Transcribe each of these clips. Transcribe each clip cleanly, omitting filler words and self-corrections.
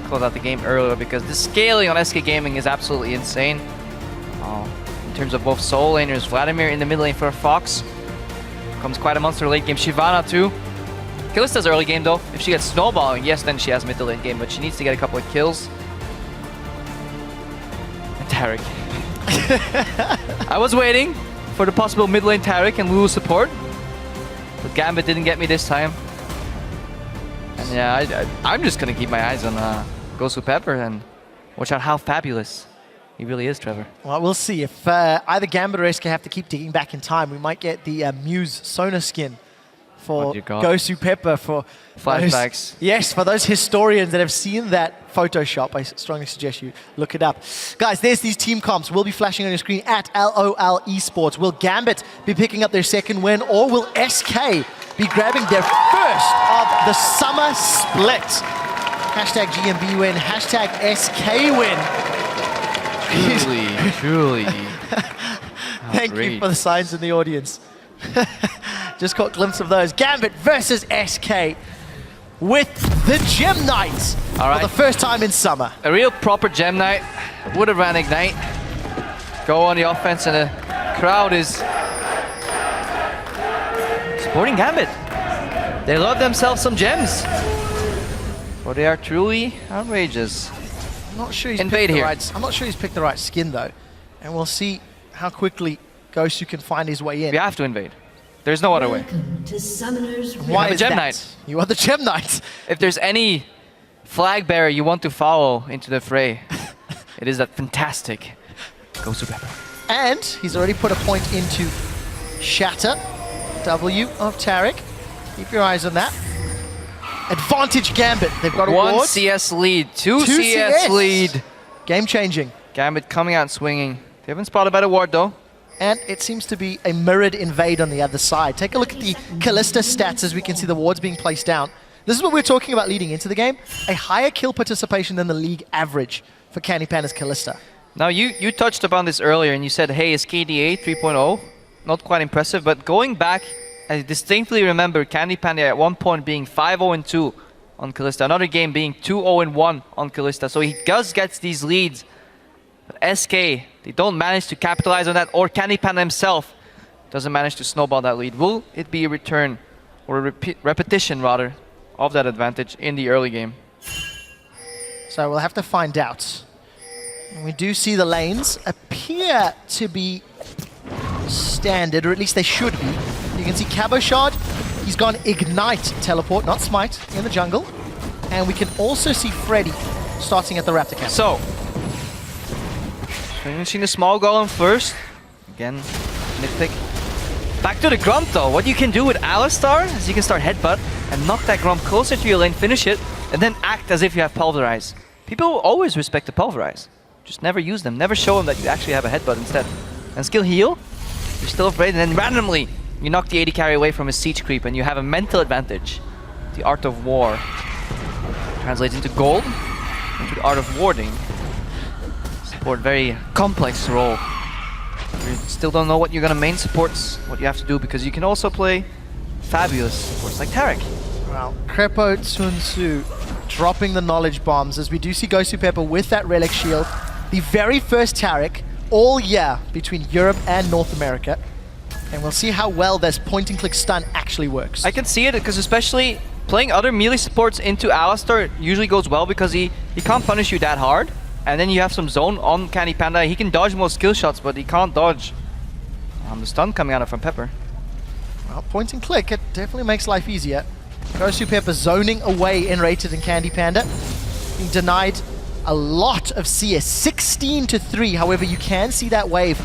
close out the game earlier because the scaling on SK Gaming is absolutely insane. In terms of both solo laners, Vladimir in the mid lane for Fox. Comes quite a monster late game. Shyvana too. Kalista's early game though. If she gets snowballing, yes, then she has mid to late game, but she needs to get a couple of kills. And Taric. I was waiting for the possible mid lane Taric and Lulu support, but Gambit didn't get me this time. And yeah, I'm just gonna keep my eyes on Gosu Pepper and watch out how fabulous he really is, Trevor. Well, we'll see. If either Gambit or SK have to keep digging back in time, we might get the Muse Sona skin for Gosu Pepper for flashbacks. Yes, for those historians that have seen that Photoshop, I strongly suggest you look it up. Guys, there's these team comps. Will be flashing on your screen at LOL Esports. Will Gambit be picking up their second win, or will SK be grabbing their first of the summer split? Hashtag GMB win, hashtag SK win. Truly. Thank you for the signs in the audience. Just caught a glimpse of those. Gambit versus SK with the Gem Knight for the first time in summer. A real proper Gem Knight. Would have ran Ignite. Go on the offense, and the crowd is supporting Gambit. They love themselves some gems. But they are truly outrageous. I'm not sure he's picked the right skin though, and we'll see how quickly Gosu can find his way in. We have to invade. There's no other way. Why is that? You are the Gem Knight. If there's any flag bearer you want to follow into the fray, it is that fantastic Gosu Pepper. And he's already put a point into Shatter. W of Taric. Keep your eyes on that. Advantage Gambit. They've got a One CS lead, two CS lead. Game changing. Gambit coming out swinging. They haven't spotted by the ward though. And it seems to be a mirrored invade on the other side. Take a look at the Kalista stats as we can see the wards being placed down. This is what we're talking about leading into the game. A higher kill participation than the league average for Candy Panda's Kalista. Now you touched upon this earlier and you said, hey, is KDA 3.0? Not quite impressive, but going back, I distinctly remember Candy Panda at one point being 5-0-2 on Kalista. Another game being 2-0-1 on Kalista. So he does get these leads. But SK, they don't manage to capitalize on that, or Candy Panda himself doesn't manage to snowball that lead. Will it be a return, or a repetition rather, of that advantage in the early game? So we'll have to find out. And we do see the lanes appear to be standard, or at least they should be. You can see Cabochard, he's gone Ignite Teleport, not Smite, in the jungle. And we can also see Freddy starting at the Raptor camp. So, finishing the small golem first. Again, nitpick. Back to the Grump though. What you can do with Alistar is you can start Headbutt and knock that Grump closer to your lane, finish it, and then act as if you have Pulverize. People always respect the Pulverize. Just never use them. Never show them that you actually have a Headbutt instead. And skill heal, you're still afraid, and then randomly you knock the AD carry away from his siege creep and you have a mental advantage. The Art of War translates into gold, into the Art of Warding. Support, very complex role. You still don't know what you're gonna main supports, what you have to do, because you can also play fabulous supports like Taric. Well, Crepo Tsunsu dropping the knowledge bombs as we do see Gosu Pepper with that Relic Shield. The very first Taric all year between Europe and North America. And we'll see how well this point and click stun actually works. I can see it because especially playing other melee supports into Alistar usually goes well because he can't punish you that hard. And then you have some zone on Candy Panda. He can dodge most skill shots, but he can't dodge the stun coming out of from Pepper. Well, point and click, it definitely makes life easier. Gosu Pepper zoning away in Rated and Candy Panda. Being denied a lot of CS, 16-3. However, you can see that wave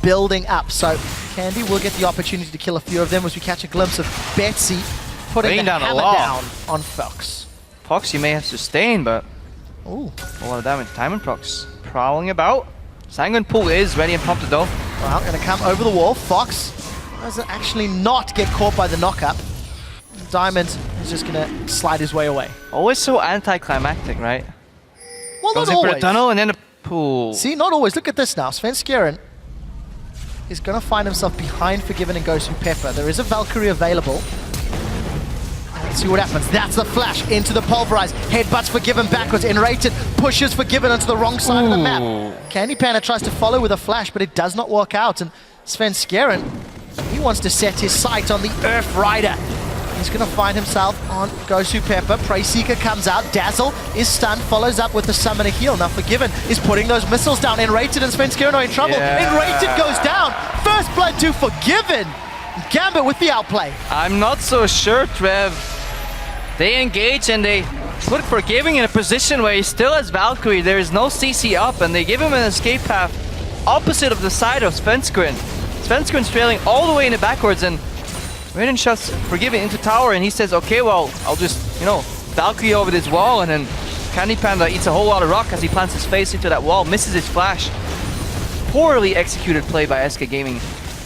building up. So Candy will get the opportunity to kill a few of them as we catch a glimpse of Betsy putting the hammer down on Fox. Fox, you may have sustained, but ooh, a lot of damage. Diamond Prox prowling about. Sanguine Pool is ready and prompted though. Well, gonna come over the wall. Fox doesn't actually not get caught by the knockup. Diamond is just gonna slide his way away. Always so anticlimactic, right? Well, goes not in always. for a tunnel and then a pool. See, not always. Look at this now. Svenskeren is gonna find himself behind Forgiven and Gosu Pepper. There is a Valkyrie available. Let's see what happens. That's the flash into the pulverize. Headbutts Forgiven backwards. Enrated pushes Forgiven onto the wrong side of the map. Candy Panda tries to follow with a flash, but it does not work out. And Svenskeren, he wants to set his sight on the Earth Rider. He's going to find himself on Gosu Pepper. Prey Seeker comes out. Dazzle is stunned, follows up with the Summoner Heal. Now Forgiven is putting those missiles down. Enrated and Svenskeren are in trouble. Enrated goes down. First blood to Forgiven. Gambit with the outplay. I'm not so sure, Trev. They engage and they put Forgiving in a position where he still has Valkyrie. There is no CC up, and they give him an escape path opposite of the side of Svenskeren. Svenskeren's trailing all the way in the backwards, and Raiden shots Forgiving into tower, and he says, okay, well, I'll just, Valkyrie over this wall, and then Candy Panda eats a whole lot of rock as he plants his face into that wall, misses his flash. Poorly executed play by SK Gaming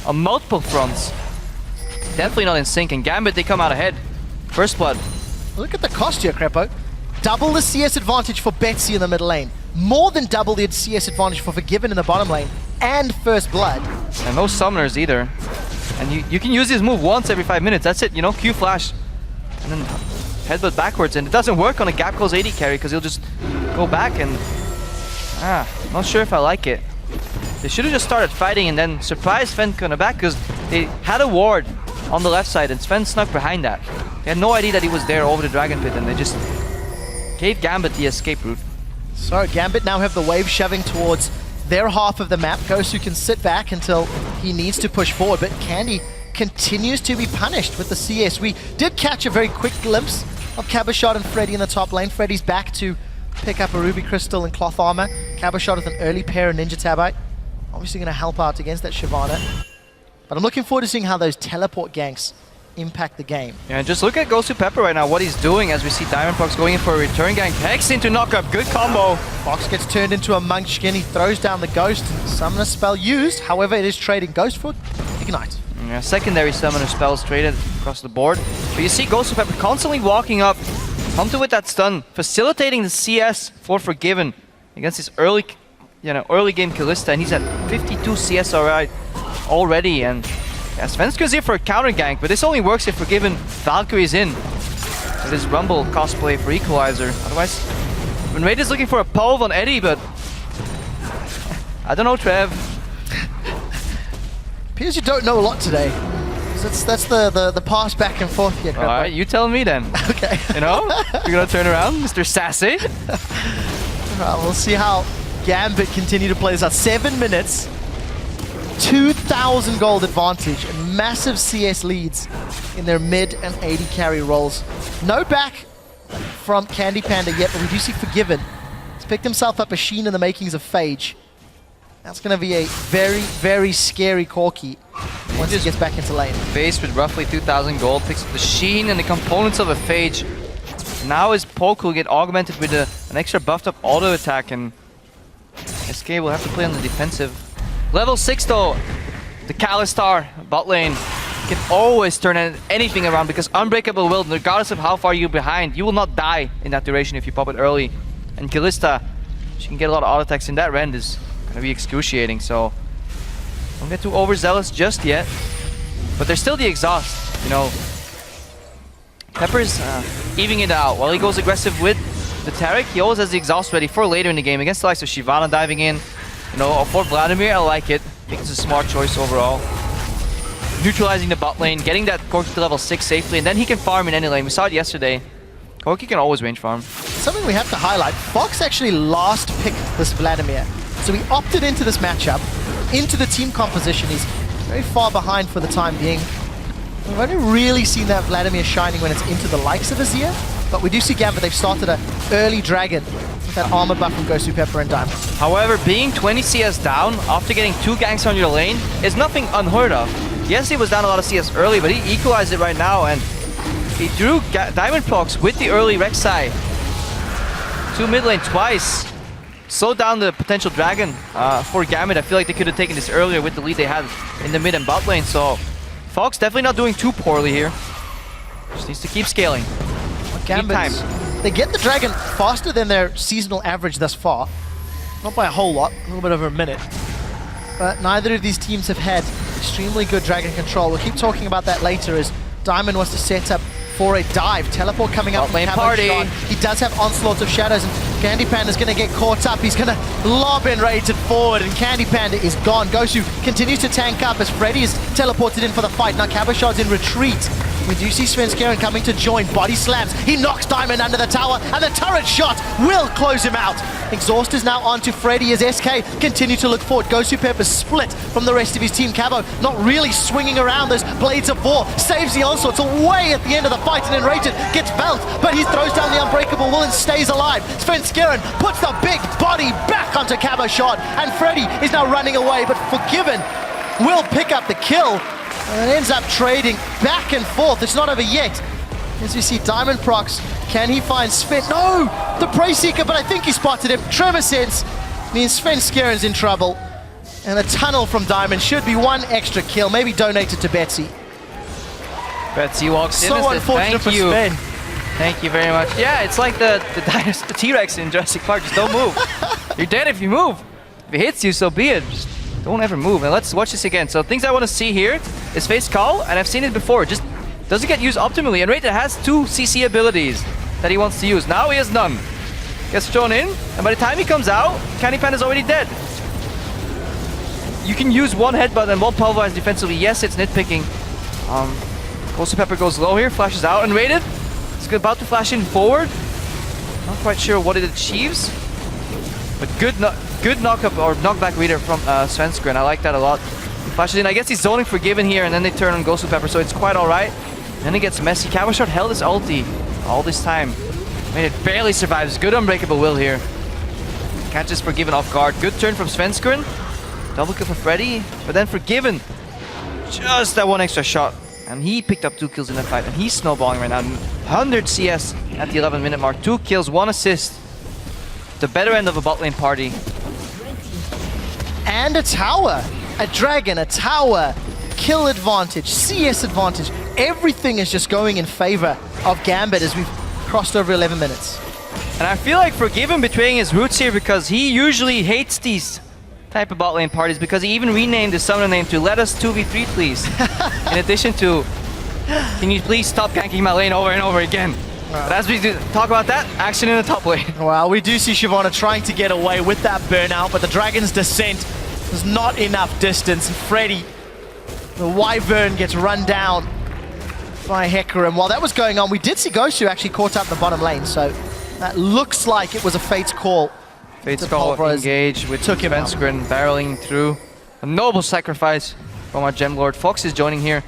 on multiple fronts. Definitely not in sync, and Gambit, they come out ahead. First blood. Look at the cost here, Crepo. Double the CS advantage for Betsy in the middle lane. More than double the CS advantage for Forgiven in the bottom lane. And first blood. And no summoners either. And you can use this move once every 5 minutes. That's it, Q flash. And then headbutt backwards. And it doesn't work on a gap close AD carry because he'll just go back and... not sure if I like it. They should have just started fighting and then surprised Sven on the back because they had a ward on the left side and Sven snuck behind that. They had no idea that he was there over the Dragon Pit, and they just gave Gambit the escape route. So Gambit now have the wave shoving towards their half of the map. Gosu can sit back until he needs to push forward, but Candy continues to be punished with the CS. We did catch a very quick glimpse of Cabashot and Freddy in the top lane. Freddy's back to pick up a Ruby Crystal and Cloth Armor. Cabashot with an early pair of Ninja Tabite. Obviously going to help out against that Shyvana. But I'm looking forward to seeing how those teleport ganks impact the game. Yeah, and just look at Gosu Pepper right now, what he's doing as we see Diamond Fox going in for a return gank. Hex into knockup, good combo. Fox gets turned into a Munchkin, he throws down the Ghost. Summoner spell used, however it is trading Ghost for Ignite. Yeah, secondary summoner spells traded across the board. But you see Gosu Pepper constantly walking up, Humpty with that stun, facilitating the CS for Forgiven against his early game Kalista, and he's at 52 CS already, and yeah, Svenskeren's here for a counter gank, but this only works if Forgiven Valkyrie's in. So this Rumble cosplay for Equalizer. Otherwise, when Raid is looking for a pulve on Eddie, but I don't know, Trev. Appears you don't know a lot today. That's the pass back and forth here. Alright, you tell me then. Okay. You're gonna turn around, Mr. Sassy. Alright, we'll see how Gambit continue to play this out. 7 minutes. 2,000 gold advantage and massive CS leads in their mid and AD carry roles. No back from Candy Panda yet, but we do see Forgiven. He's picked himself up a Sheen in the makings of Phage. That's going to be a very, very scary Corki once he gets back into lane. Faced with roughly 2,000 gold, picks up the Sheen and the components of a Phage. Now his poke will get augmented with an extra buffed up auto attack, and SK will have to play on the defensive. Level 6 though, the Kalistar bot lane can always turn anything around because Unbreakable will, regardless of how far you're behind, you will not die in that duration if you pop it early. And Kalista, she can get a lot of auto attacks in that rend is going to be excruciating, so don't get too overzealous just yet. But there's still the exhaust, Pepper's evening it out. While he goes aggressive with the Taric, he always has the exhaust ready for later in the game against the likes of Shyvana diving in. For Vladimir, I like it. I think it's a smart choice overall. Neutralizing the bot lane, getting that Corki to level 6 safely, and then he can farm in any lane. We saw it yesterday. Corki can always range farm. Something we have to highlight, Fox actually last picked this Vladimir. So he opted into this matchup, into the team composition. He's very far behind for the time being. We've only really seen that Vladimir shining when it's into the likes of Azir, but we do see Gambit, they've started an early Dragon with that armor buff from Gosu Pepper and Diamond. However, being 20 CS down after getting 2 ganks on your lane is nothing unheard of. Yes, he was down a lot of CS early, but he equalized it right now, and he drew Diamond Procs with the early Rek'Sai to mid lane twice. Slowed down the potential Dragon for Gambit. I feel like they could have taken this earlier with the lead they had in the mid and bot lane, so Fox definitely not doing too poorly here. Just needs to keep scaling. Gambit, they get the Dragon faster than their seasonal average thus far. Not by a whole lot, a little bit over a minute. But neither of these teams have had extremely good Dragon control. We'll keep talking about that later as Diamond wants to set up for a dive. Teleport coming up from lane Cabo party. Shot. He does have onslaughts of shadows, and Candy Panda's going to get caught up. He's going to lob and rated forward, and Candy Panda is gone. Gosu continues to tank up as Freddy is teleported in for the fight. Now Cabo Shot's in retreat. We do see Svenskeren coming to join. Body slams. He knocks Diamond under the tower, and the turret shot will close him out. Exhaust is now on to Freddy as SK continue to look forward. Gosu Pepper split from the rest of his team. Cabo not really swinging around those Blades of War. Saves the onslaughts away at the end of the fight, and then Rated gets belt, but he throws down the Unbreakable Will and stays alive. Svenskeren puts the big body back onto Cabo Shot, and Freddy is now running away, but Forgiven will pick up the kill. And it ends up trading back and forth. It's not over yet. As we see Diamond procs, can he find Sven? No! The Prey Seeker, but I think he spotted him. Trevor Sense means Svenskeren's in trouble. And a tunnel from Diamond should be one extra kill, maybe donated to Betsy. Betsy walks in. So unfortunate for Sven. Thank you very much. Yeah, it's like the T-Rex in Jurassic Park. Just don't move. You're dead if you move. If it hits you, so be it. Just don't ever move. And let's watch this again. So things I want to see here is Face Call, and I've seen it before. Just doesn't get used optimally. And Rated has 2 CC abilities that he wants to use. Now he has none. Gets thrown in, and by the time he comes out, Candy Pan is already dead. You can use one headbutt and one pulverize defensively. Yes, it's nitpicking. Ghost Pepper goes low here, flashes out, and Rated is about to flash in forward. Not quite sure what it achieves, but good knock-up or knockback reader from Svenskeren. I like that a lot. He flashes in. I guess he's zoning Forgiven here, and then they turn on Ghost Pepper, so it's quite alright. Then it gets messy. Cabo Shot held his ulti all this time. It barely survives. Good Unbreakable Will here. Can't just Forgiven off guard. Good turn from Svenskeren. Double kill for Freddy, but then Forgiven. Just that one extra shot. And he picked up 2 kills in the fight, and he's snowballing right now. 100 CS at the 11-minute mark. 2 kills, 1 assist. The better end of a bot lane party. And a tower. A dragon, a tower. Kill advantage, CS advantage. Everything is just going in favor of Gambit as we've crossed over 11 minutes. And I feel like Forgiven betraying his roots here, because he usually hates these type of bot lane parties, because he even renamed his summoner name to Let Us 2v3 please. In addition to, can you please stop ganking my lane over and over again? Wow. But as we talk about that, action in the top lane. Well, we do see Shyvana trying to get away with that burnout, but the Dragon's Descent is not enough distance. And Freddy, the Wyvern, gets run down by Hecarim. While that was going on, we did see Gosu actually caught up in the bottom lane, so that looks like it was a Fate's call. Fate's call engage with Svenskeren barreling through. A noble sacrifice from our Gem Lord. Fox is joining here.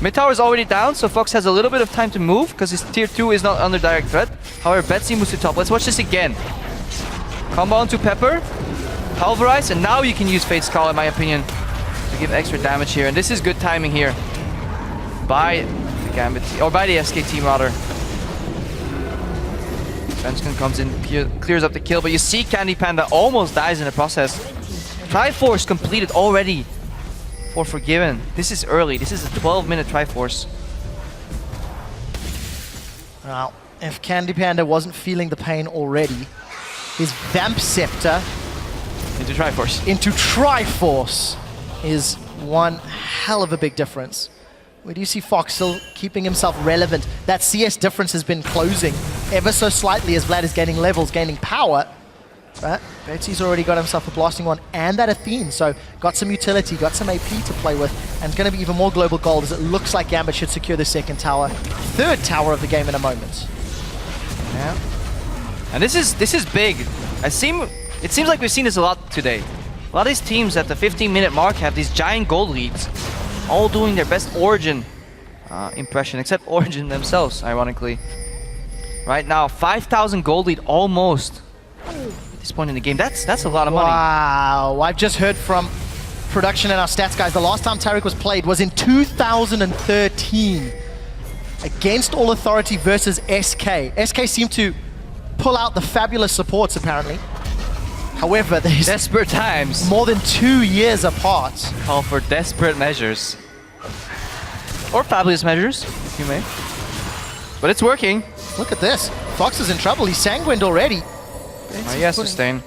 Mid tower is already down, so Fox has a little bit of time to move because his tier 2 is not under direct threat. However, Betsy moves to top. Let's watch this again. Combo onto Pepper, pulverize, and now you can use Fate's Call, in my opinion, to give extra damage here. And this is good timing here by the Gambit, or by the SK team rather. Svenskeren comes in, clears up the kill, but you see Candy Panda almost dies in the process. Triforce completed already for Forgiven. This is early. This is a 12-minute Triforce. Well, if Candy Panda wasn't feeling the pain already, his Vamp Scepter into Triforce is one hell of a big difference. We do see Fox still keeping himself relevant. That CS difference has been closing ever so slightly as Vlad is gaining levels, gaining power. But Betsy's already got himself a blasting one and that Athene, so got some utility, got some AP to play with, and it's going to be even more global gold as it looks like Gambit should secure the second tower. Third tower of the game in a moment. Yeah. And this is big. It seems like we've seen this a lot today. A lot of these teams at the 15-minute mark have these giant gold leads, all doing their best Origin impression, except Origin themselves, ironically. Right now, 5,000 gold lead almost at this point in the game. That's a lot of money. Wow, I've just heard from production and our stats guys. The last time Tariq was played was in 2013 against All Authority versus SK. SK seemed to pull out the fabulous supports apparently. However, there's desperate times. More than 2 years apart. Call for desperate measures. Or fabulous measures, if you may. But it's working. Look at this. Fox is in trouble. He's sanguined already. Oh, he has sustain.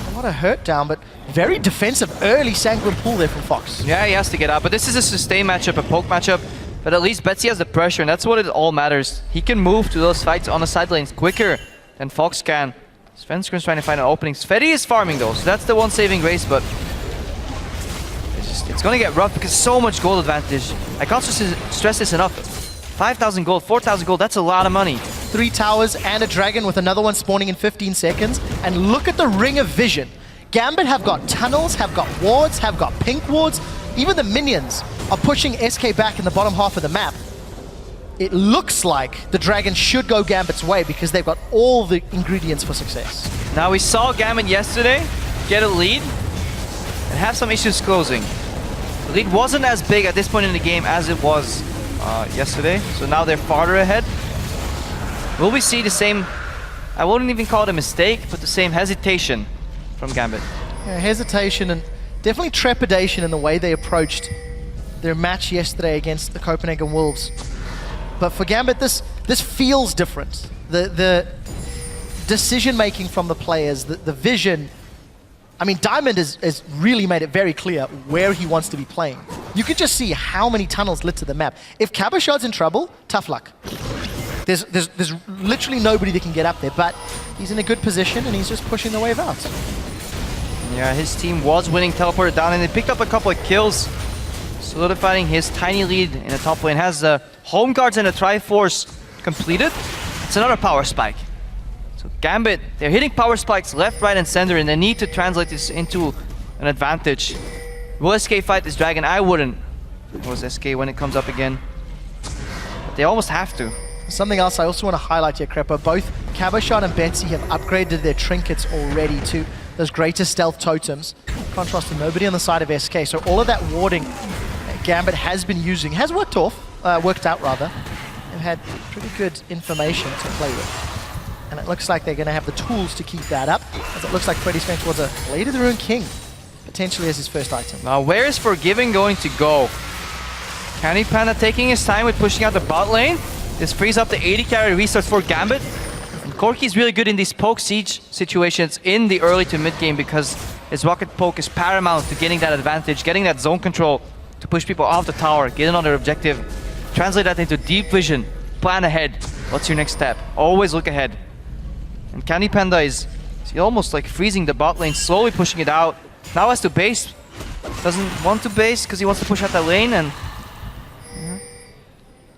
A lot of hurt down, but very defensive early sanguine pull there from Fox. Yeah, he has to get out. But this is a sustain matchup, a poke matchup. But at least Betsy has the pressure, and that's what it all matters. He can move to those fights on the side lanes quicker than Fox can. Svenskern's trying to find an opening. Sveti is farming though, so that's the one saving grace, but it's gonna get rough because so much gold advantage. I can't stress this enough. 5,000 gold, 4,000 gold, that's a lot of money. 3 towers and a dragon with another one spawning in 15 seconds. And look at the ring of vision. Gambit have got tunnels, have got wards, have got pink wards. Even the minions are pushing SK back in the bottom half of the map. It looks like the dragon should go Gambit's way because they've got all the ingredients for success. Now we saw Gambit yesterday get a lead and have some issues closing. The lead wasn't as big at this point in the game as it was yesterday, so now they're farther ahead. Will we see the same, I wouldn't even call it a mistake, but the same hesitation from Gambit? Yeah, hesitation and definitely trepidation in the way they approached their match yesterday against the Copenhagen Wolves. But for Gambit, this feels different. The decision-making from the players, the vision. I mean, Diamond has really made it very clear where he wants to be playing. You could just see how many tunnels lit to the map. If Cabochard's in trouble, tough luck. There's literally nobody that can get up there, but he's in a good position and he's just pushing the wave out. Yeah, his team was winning teleported down and they picked up a couple of kills, solidifying his tiny lead in the top lane. Has the home guards and the Triforce completed. It's another power spike. So Gambit, they're hitting power spikes left, right, and center, and they need to translate this into an advantage. Will SK fight this dragon? I wouldn't. It was SK when it comes up again. But they almost have to. Something else I also want to highlight here, Crepo. Both Cabochard and Betsy have upgraded their trinkets already to those greater stealth totems. Contrast to nobody on the side of SK. So all of that warding Gambit has been using has worked out. They've had pretty good information to play with. And it looks like they're going to have the tools to keep that up, as it looks like Freddy Sven towards a Blade of the Ruined King, potentially as his first item. Now where is Forgiving going to go? Candy Panda taking his time with pushing out the bot lane. This frees up the 80 carry resource for Gambit. And Corki's really good in these poke siege situations in the early to mid game because his rocket poke is paramount to getting that advantage, getting that zone control to push people off the tower, get another objective, translate that into deep vision, plan ahead. What's your next step? Always look ahead. And Candy Panda is almost like freezing the bot lane, slowly pushing it out. Now has to base. Doesn't want to base because he wants to push out that lane. And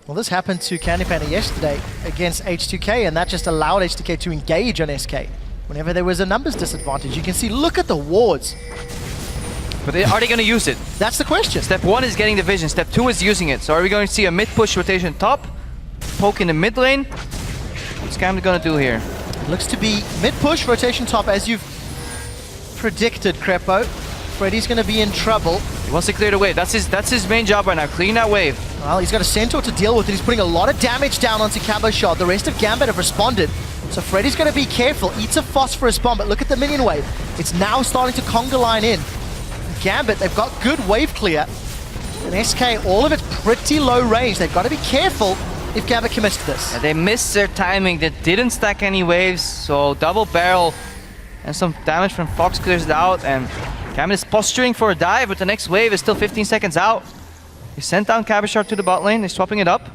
well, this happened to Candy Panda yesterday against H2K, and that just allowed H2K to engage on SK whenever there was a numbers disadvantage. You can see, look at the wards. But are they going to use it? That's the question. Step 1 is getting the vision. Step 2 is using it. So are we going to see a mid-push rotation top? Poke in the mid lane? What's Gambit going to do here? Looks to be mid-push rotation top, as you've predicted, Crepo. Freddy's going to be in trouble. He wants to clear the wave. That's his main job right now, clean that wave. Well, he's got a Centaur to deal with, and he's putting a lot of damage down onto Cabochard. The rest of Gambit have responded. So Freddy's going to be careful. Eats a phosphorus bomb, but look at the minion wave. It's now starting to conga line in. Gambit, they've got good wave clear. And SK, all of it's pretty low range. They've got to be careful if Gambit commits to this. Yeah, they missed their timing. They didn't stack any waves, so double barrel and some damage from Fox clears it out, and Gambit is posturing for a dive, but the next wave is still 15 seconds out. They sent down Cabochard to the bot lane. They're swapping it up.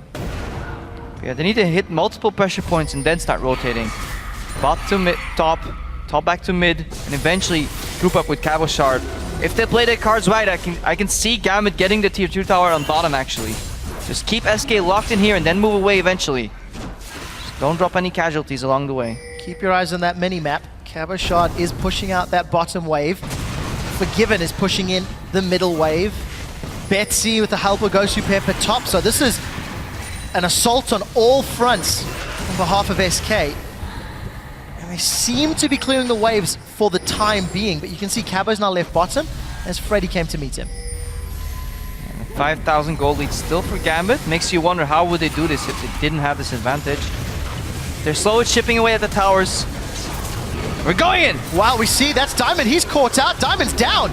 Yeah, they need to hit multiple pressure points and then start rotating. Bot to mid, top back to mid, and eventually group up with Cabochard. If they play their cards right, I can see Gambit getting the tier 2 tower on bottom actually. Just keep SK locked in here and then move away eventually. Just don't drop any casualties along the way. Keep your eyes on that mini-map. Cabochard is pushing out that bottom wave. Forgiven is pushing in the middle wave. Betsy with the help of Gosu Pepper top. So this is an assault on all fronts on behalf of SK. And they seem to be clearing the waves for the time being, but you can see Cabo's now left bottom as Freddy came to meet him. 5,000 gold lead still for Gambit. Makes you wonder how would they do this if they didn't have this advantage. They're slowly chipping away at the towers. We're going in! Wow, we see that's Diamond. He's caught out. Diamond's down.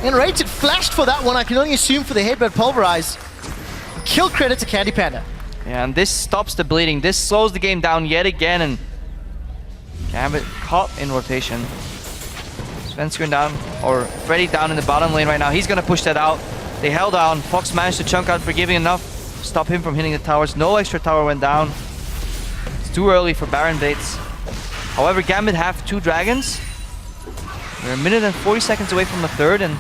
And Rated flashed for that one. I can only assume for the headbutt pulverize. Kill credit to Candy Panda. Yeah, and this stops the bleeding. This slows the game down yet again, and Gambit caught in rotation. Svenskern down, or Freddy down in the bottom lane right now. He's gonna push that out. They held down. Fox managed to chunk out Forgiving enough stop him from hitting the towers. No extra tower went down. It's too early for Baron Bates. However, Gambit have 2 dragons. We're a minute and 40 seconds away from the third, and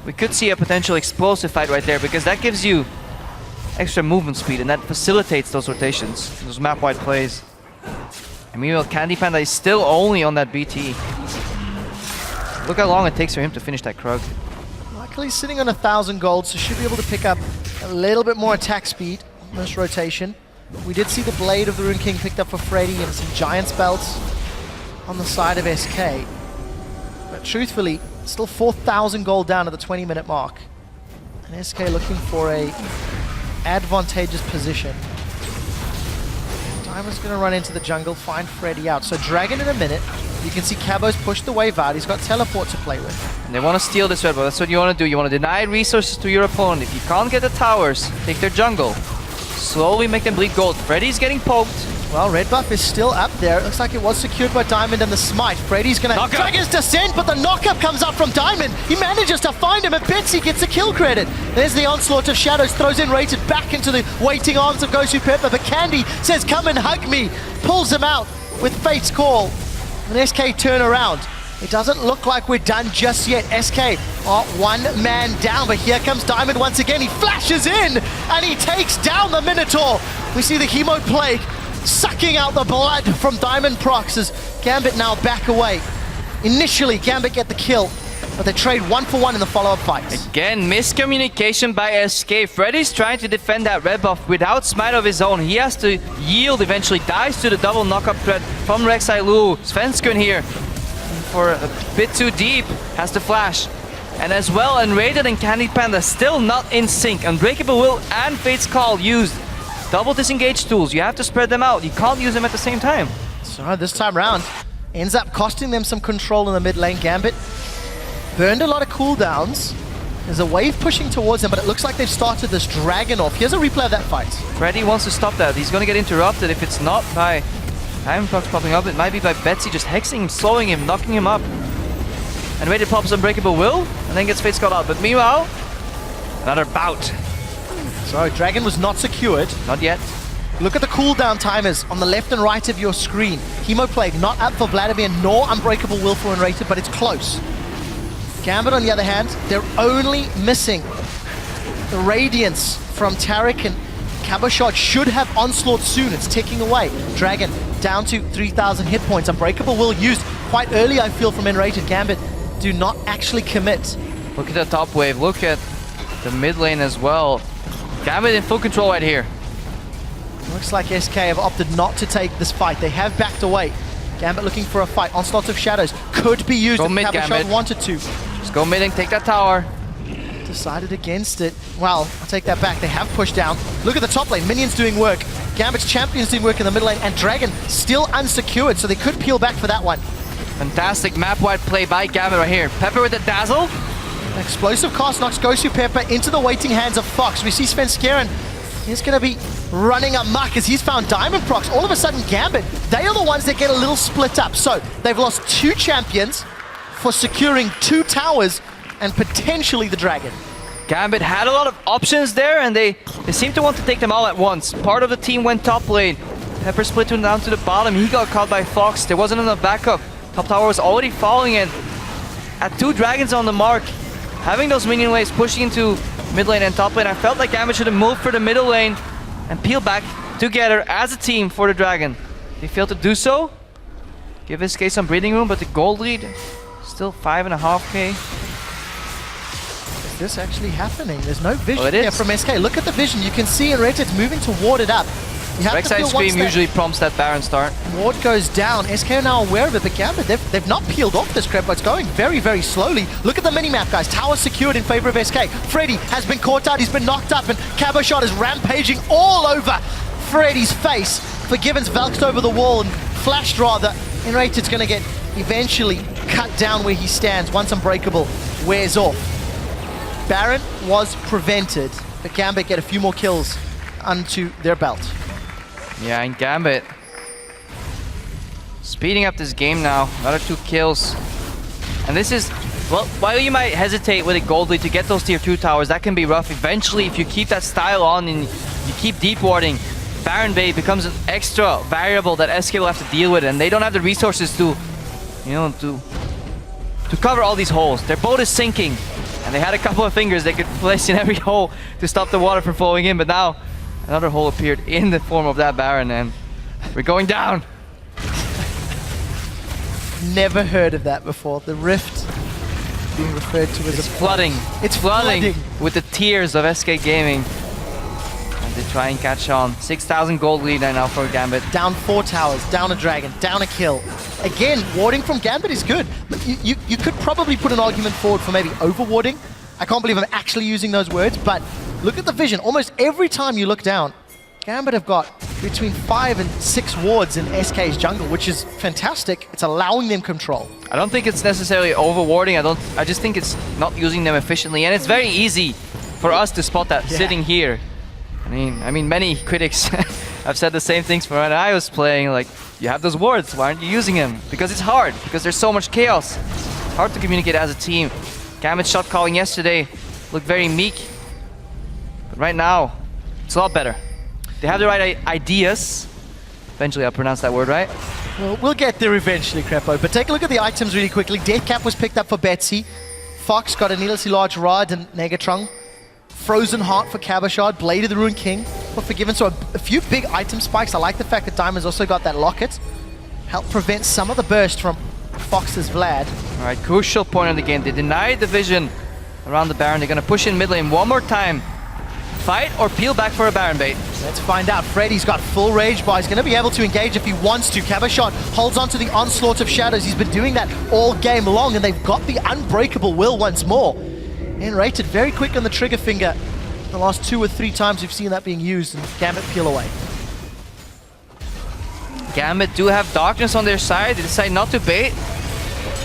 we could see a potential explosive fight right there, because that gives you extra movement speed, and that facilitates those rotations, those map-wide plays. And meanwhile, Candy Panda is still only on that BT. Look how long it takes for him to finish that Krug. Luckily sitting on 1,000 gold, so should be able to pick up a little bit more attack speed on this rotation. We did see the Blade of the Rune King picked up for Freddy and some Giant's Belts on the side of SK. But truthfully, still 4,000 gold down at the 20-minute mark. And SK looking for a advantageous position. Diamond's going to run into the jungle, find Freddy out. So Dragon in a minute. You can see Cabo's pushed the wave out. He's got teleport to play with. And they want to steal this red buff. That's what you want to do. You want to deny resources to your opponent. If you can't get the towers, take their jungle. Slowly make them bleed gold. Freddy's getting poked. Well, red buff is still up there. It looks like it was secured by Diamond and the smite. Freddy's going to drag his descent, but the knockup comes up from Diamond. He manages to find him, and Betsy gets a kill credit. There's the onslaught of shadows, throws in Rated back into the waiting arms of Gosu Pepper, but Candy says, come and hug me. Pulls him out with Fate's Call. And SK turn around. It doesn't look like we're done just yet. SK are 1 man down, but here comes Diamond once again. He flashes in, and he takes down the Minotaur. We see the Hemo Plague sucking out the blood from Diamond Prox as Gambit now back away. Initially, Gambit get the kill, but they trade 1-for-1 in the follow-up fights. Again, miscommunication by SK. Freddy's trying to defend that red buff without smite of his own. He has to yield eventually, dies to the double knockup threat from Rek'Sai Lu. Svenskun here, for a bit too deep, has to flash. And as well, Unrated and Candy Panda still not in sync. Unbreakable Will and Fate's Call used. Double disengage tools, you have to spread them out. You can't use them at the same time. So this time round, ends up costing them some control in the mid lane. Gambit burned a lot of cooldowns. There's a wave pushing towards them, but it looks like they've started this dragon off. Here's a replay of that fight. Freddy wants to stop that. He's going to get interrupted. If it's not by Diamond Prox popping up, it might be by Betsy just hexing him, slowing him, knocking him up. And Rated pops Unbreakable Will, and then gets Fate's Call out. But meanwhile, another bout. So Dragon was not secured. Not yet. Look at the cooldown timers on the left and right of your screen. Hemo Plague not up for Vladimir, nor Unbreakable Will for Unrated, but it's close. Gambit, on the other hand, they're only missing the Radiance from Taric, and Cabochard should have Onslaught soon. It's ticking away. Dragon down to 3,000 hit points. Unbreakable Will used quite early, I feel, from Unrated. Gambit do not actually commit. Look at the top wave. Look at the mid lane as well. Gambit in full control right here. Looks like SK have opted not to take this fight. They have backed away. Gambit looking for a fight. Onslaught of Shadows could be used if Cabochard wanted to. Just go mid and take that tower. Decided against it. Well, I'll take that back. They have pushed down. Look at the top lane. Minions doing work. Gambit's champions doing work in the mid lane. And Dragon still unsecured, so they could peel back for that one. Fantastic map-wide play by Gambit right here. Pepper with the dazzle. An explosive cast knocks Gosu Pepper into the waiting hands of Fox. We see Svenskeren. He's going to be running amok as he's found Diamond Prox. All of a sudden, Gambit, they are the ones that get a little split up. So they've lost 2 champions for securing 2 towers and potentially the Dragon. Gambit had a lot of options there, and they seem to want to take them all at once. Part of the team went top lane. Pepper split him down to the bottom. He got caught by Fox. There wasn't enough backup. Top tower was already falling in. At 2 dragons on the mark, having those minion waves pushing into mid lane and top lane, I felt like Gambit should have moved for the middle lane and peel back together as a team for the dragon. They failed to do so. Give SK some breathing room, but the gold lead still 5.5k. Is this actually happening? There's no vision it here is. from SK. Look at the vision. You can see in Red it's moving to ward it up. Rek'Sai Scream usually prompts that Baron start. Ward goes down. SK are now aware of it, but Gambit, they've not peeled off this crap, but it's going very, very slowly. Look at the minimap, guys. Tower secured in favor of SK. Freddy has been caught out. He's been knocked up, and Cabochard is rampaging all over Freddy's face. Forgiven's valked over the wall and flashed rather. Enrated's going to get eventually cut down where he stands once Unbreakable wears off. Baron was prevented, but Gambit get a few more kills onto their belt. Yeah, and Gambit speeding up this game now. Another 2 kills. And this is, well, while you might hesitate with a gold lead to get those tier 2 towers, that can be rough. Eventually, if you keep that style on and You keep deep warding. Baron bait becomes an extra variable that SK will have to deal with, and they don't have the resources to, you know, to cover all these holes. Their boat is sinking, and they had a couple of fingers they could place in every hole to stop the water from flowing in, but now another hole appeared in the form of that Baron, and we're going down. Never heard of that before. The rift being referred to as It's flooding. It's flooding flooding with the tears of SK Gaming. They try and catch on. 6,000 gold lead right now for Gambit. Down 4 towers, down a dragon, down a kill. Again, warding from Gambit is good. But you could probably put an argument forward for maybe over-warding. I can't believe I'm actually using those words, but look at the vision. Almost every time you look down, Gambit have got between 5 and 6 wards in SK's jungle, which is fantastic. It's allowing them control. I don't think it's necessarily over-warding. I just think it's not using them efficiently, and it's very easy for us to spot that sitting here. I mean, many critics have said the same things from when I was playing. Like, you have those wards, why aren't you using them? Because it's hard, because there's so much chaos. It's hard to communicate as a team. Gambit's shot calling yesterday looked very meek, but right now, it's a lot better. They have the right ideas. Eventually, I'll pronounce that word right. Well, we'll get there eventually, Crepo, but take a look at the items really quickly. Death Cap was picked up for Betsy. Fox got a needlessly large rod and Negatrung. Frozen Heart for Cabashard, Blade of the Ruined King for Forgiven. So a few big item spikes. I like the fact that Diamond's also got that locket. Help prevent some of the burst from Fox's Vlad. All right, crucial point of the game. They denied the vision around the Baron. They're going to push in mid lane one more time. Fight or peel back for a Baron bait? Let's find out. Freddy's got full rage bar. He's going to be able to engage if he wants to. Cabashard holds on to the onslaught of shadows. He's been doing that all game long, and they've got the unbreakable will once more. And rated very quick on the trigger finger. The last 2 or 3 times we've seen that being used, and Gambit peel away. Gambit do have darkness on their side. They decide not to bait.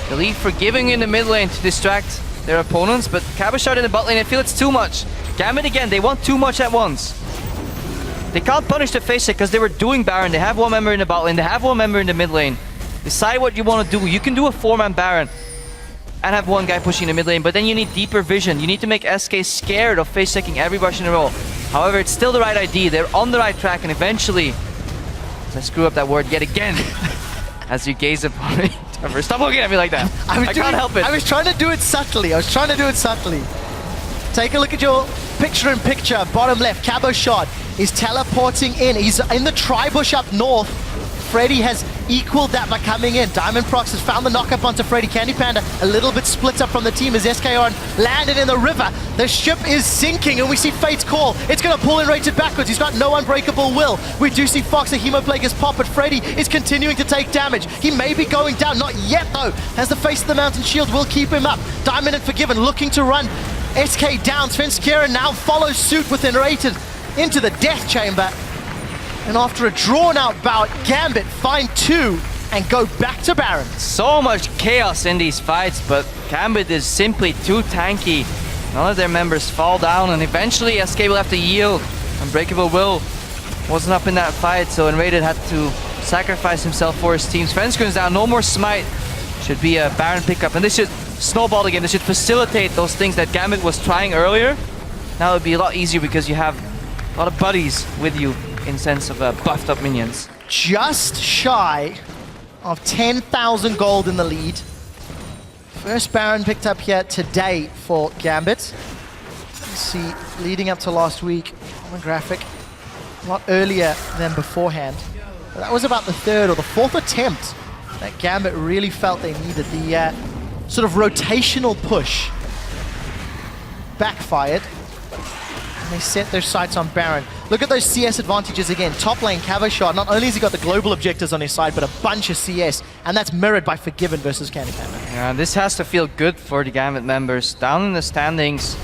They leave Forgiving in the mid lane to distract their opponents, but Cabashard in the bot lane, I feel it's too much. Gambit again, they want too much at once. They can't punish the face because they were doing Baron. They have one member in the bot lane, they have one member in the mid lane. Decide what you want to do. You can do a 4-man Baron and have one guy pushing the mid lane, but then you need deeper vision. You need to make SK scared of face-checking every rush in a row. However, it's still the right idea. They're on the right track, and eventually, I screw up that word yet again, as you gaze upon me. Stop looking at me like that. I can't help it. I was trying to do it subtly. Take a look at your picture-in-picture, bottom left. Cabashard is teleporting in. He's in the tri-bush up north. Freddy has equaled that by coming in. Diamond Prox has found the knock-up onto Freddy. Candy Panda a little bit split up from the team as SKR landed in the river. The ship is sinking, and we see Fate's call. It's going to pull in rated backwards. He's got no unbreakable will. We do see Fox, a Hemoplague's pop, but Freddy is continuing to take damage. He may be going down, not yet though, as the face of the mountain shield will keep him up. Diamond and Forgiven looking to run SK down. Svenskera now follows suit with Enrated into the death chamber. And after a drawn-out bout, Gambit find 2 and go back to Baron. So much chaos in these fights, but Gambit is simply too tanky. None of their members fall down, and eventually SK will have to yield. Unbreakable Will wasn't up in that fight, so Enrated had to sacrifice himself for his team. Svenskera's down, no more smite. Should be a Baron pickup, and this should snowball again. This should facilitate those things that Gambit was trying earlier. Now it would be a lot easier because you have a lot of buddies with you in sense of buffed up minions. Just shy of 10,000 gold in the lead. First Baron picked up here today for Gambit. You see, leading up to last week on the graphic, a lot earlier than beforehand. But that was about the 3rd or the 4th attempt that Gambit really felt they needed. The sort of rotational push backfired. They set their sights on Baron. Look at those CS advantages again. Top lane, Cabashard, not only has he got the global objectives on his side, but a bunch of CS, and that's mirrored by Forgiven versus Candy Panda. Yeah, this has to feel good for the Gambit members. Down in the standings,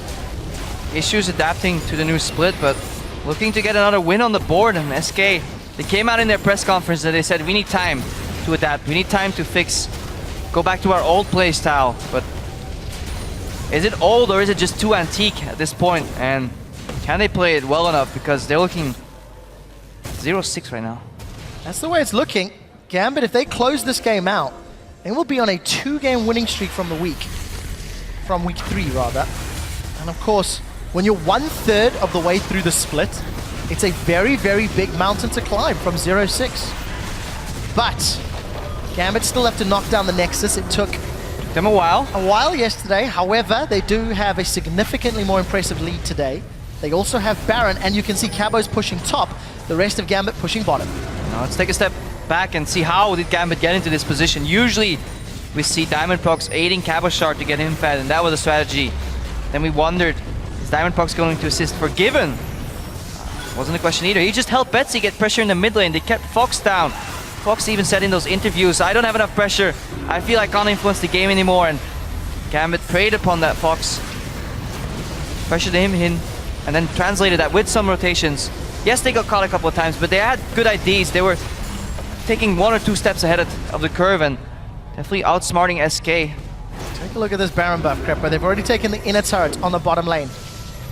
Issues adapting to the new split, but looking to get another win on the board. And SK, they came out in their press conference and they said, we need time to adapt. We need time to fix, go back to our old play style. But is it old or is it just too antique at this point? And can they play it well enough? Because they're looking 0-6 right now. That's the way it's looking. Gambit, if they close this game out, they will be on a 2-game winning streak from the week. From week 3, rather. And of course, when you're 1/3 of the way through the split, It's a very, very big mountain to climb from 0-6. But Gambit still have to knock down the Nexus. It took them a while yesterday. However, they do have a significantly more impressive lead today. They also have Baron, and you can see Cabo's pushing top, the rest of Gambit pushing bottom. Now let's take a step back and see how did Gambit get into this position. Usually we see Diamondprox aiding Cabochard to get him fed, and that was a strategy. Then we wondered, is Diamondprox going to assist Forgiven? Wasn't a question either. He just helped Betsy get pressure in the mid lane. They kept Fox down. Fox even said in those interviews, I don't have enough pressure. I feel I can't influence the game anymore. And Gambit preyed upon that Fox. Pressured him in, and then translated that with some rotations. Yes, they got caught a couple of times, but they had good IDs. They were taking 1 or 2 steps ahead of the curve and definitely outsmarting SK. Take a look at this Baron buff, Crepper. They've already taken the inner turret on the bottom lane.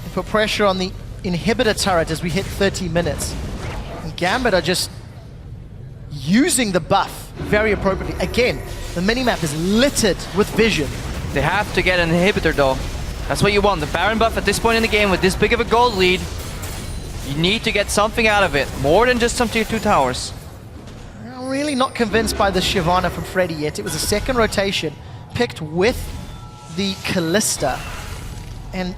They put pressure on the inhibitor turret as we hit 30 minutes. And Gambit are just using the buff very appropriately. Again, the minimap is littered with vision. They have to get an inhibitor though. That's what you want. The Baron buff at this point in the game with this big of a gold lead, you need to get something out of it. More than just some tier 2 towers. I'm really not convinced by the Shyvana from Freddy yet. It was a second rotation picked with the Callista. And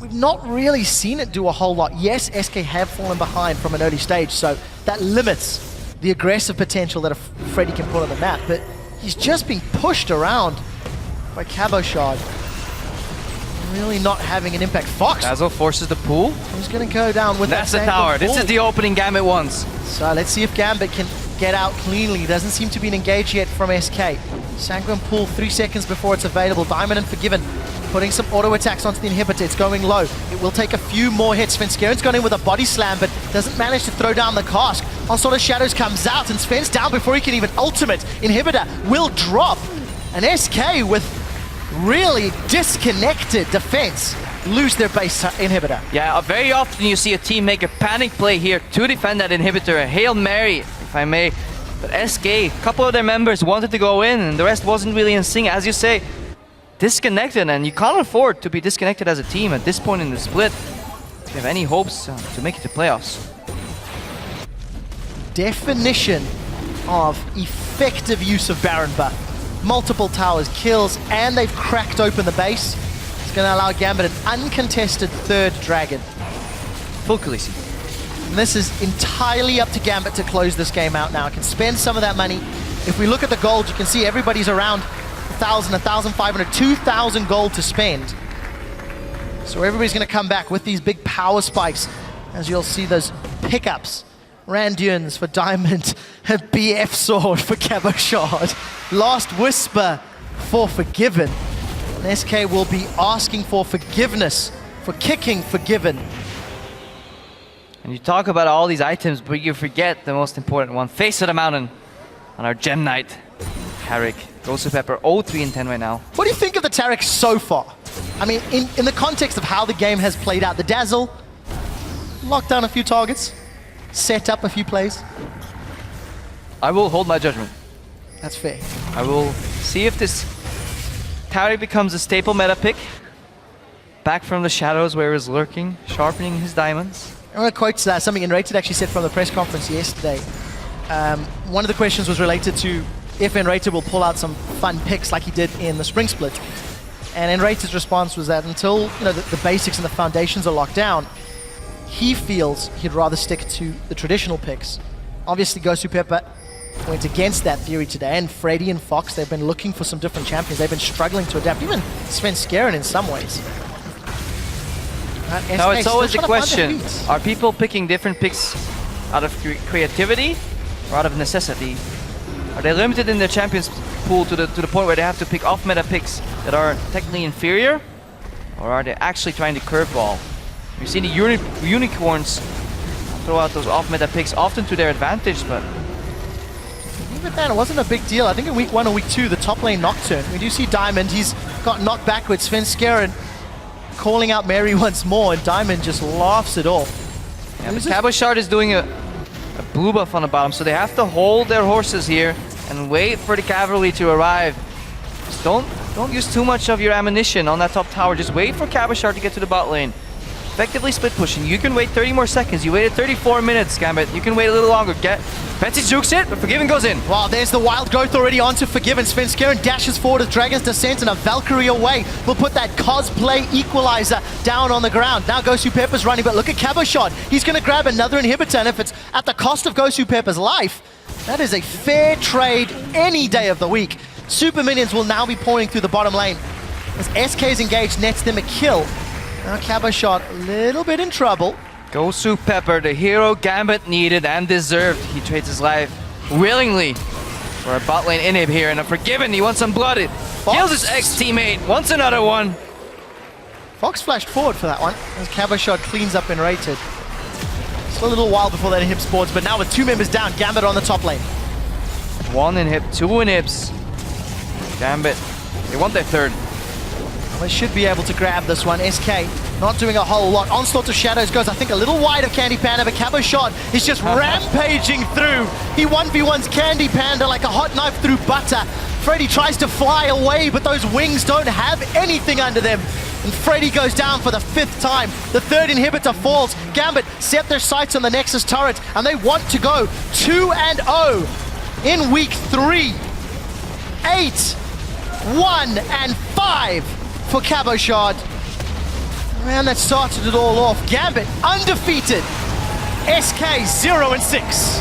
we've not really seen it do a whole lot. Yes, SK have fallen behind from an early stage, so that limits the aggressive potential that a Freddy can put on the map, but he's just being pushed around by Cabochard. Really not having an impact. Fox! Dazzle forces the pull. He's going to go down with that's the tower. This is the opening Gambit wants. So let's see if Gambit can get out cleanly. Doesn't seem to be engaged yet from SK. Sanguine pull 3 seconds before it's available. Diamond and Forgiven putting some auto attacks onto the inhibitor. It's going low. It will take a few more hits. Svenskaren's gone in with a body slam, but doesn't manage to throw down the cask. Onslaught of Shadows comes out, and Sven's down before he can even ultimate. Inhibitor will drop. And SK with really disconnected defense lose their base inhibitor. Yeah, very often you see a team make a panic play here to defend that inhibitor. A Hail Mary, if I may. But SK, a couple of their members wanted to go in, and the rest wasn't really in sync. As you say, disconnected, and you can't afford to be disconnected as a team at this point in the split if you have any hopes to make it to playoffs. Definition of effective use of Baron buff. Multiple towers, kills, and they've cracked open the base. It's going to allow Gambit an uncontested third dragon. Full Khaleesi. And this is entirely up to Gambit to close this game out now. It can spend some of that money. If we look at the gold, you can see everybody's around 1,000, 1,500, 2,000 gold to spend. So everybody's going to come back with these big power spikes, as you'll see those pickups. Randuins for Diamond, a BF sword for Cabochard, Last Whisper for Forgiven. And SK will be asking for forgiveness for kicking Forgiven. And you talk about all these items, but you forget the most important one. Face of the Mountain on our Gem Knight, Carrick. Ghost Pepper 0-3-10 right now. What do you think of the Tarek so far? I mean, in the context of how the game has played out, the Dazzle locked down a few targets, set up a few plays. I will hold my judgment. That's fair. I will see if this Tarek becomes a staple meta pick. Back from the shadows where he was lurking, sharpening his diamonds. I want to quote something Enrated actually said from the press conference yesterday. One of the questions was related to if Enrated will pull out some fun picks like he did in the Spring Split. And Enrated's response was that until the basics and the foundations are locked down, he feels he'd rather stick to the traditional picks. Obviously, Gosu Pepper went against that theory today, and Freddy and Fox, they've been looking for some different champions. They've been struggling to adapt, even Svenskeren in some ways. Now it's always a question, are people picking different picks out of creativity or out of necessity? Are they limited in their champions pool to the point where they have to pick off-meta picks that are technically inferior? Or are they actually trying to curveball? We've seen the unicorns throw out those off-meta picks often to their advantage, but even then, it wasn't a big deal. I think in week 1 or week 2, the top lane Nocturne, we do see Diamond, he's got knocked backwards. Svenskeren calling out Mary once more, and Diamond just laughs it off. Yeah, but Cabochard is doing a blue buff on the bottom, so they have to hold their horses here and wait for the cavalry to arrive. Just don't use too much of your ammunition on that top tower. Just wait for Cabochard to get to the bot lane. effectively split pushing. You can wait 30 more seconds. You waited 34 minutes, Gambit. You can wait a little longer. Betsy jukes it, but Forgiven goes in. Wow, there's the wild growth already onto Forgiven. Svenskeren dashes forward with Dragon's Descent and a Valkyrie away. We'll put that cosplay equalizer down on the ground. Now Gosu Pepper's running, but look at Caboshot. He's going to grab another inhibitor, and if it's at the cost of Gosu Pepper's life, that is a fair trade any day of the week. Super minions will now be pouring through the bottom lane. As SK's engaged, nets them a kill. Now Caboshot a little bit in trouble. Gosu Pepper, the hero Gambit needed and deserved. He trades his life willingly for a bot lane inhib here, and a Forgiven, he wants some blood. It kills his ex-teammate, wants another one. Fox flashed forward for that one, as Caboshot cleans up and rated. Still a little while before that inhib spawns, but now with 2 members down, Gambit on the top lane. 1 inhib, 2 inhibs. Gambit, they want their third. Well, they should be able to grab this one. SK not doing a whole lot. Onslaught of Shadows goes, I think, a little wide of Candy Panda, but Caboshot is just rampaging through. He 1v1s Candy Panda like a hot knife through butter. Freddy tries to fly away, but those wings don't have anything under them. And Freddy goes down for the 5th time. The 3rd inhibitor falls. Gambit set their sights on the Nexus turret, and they want to go 2-0 in week 3. 8, 1, and 5 for Caboshot. Man, that started it all off. Gambit undefeated. SK 0-6.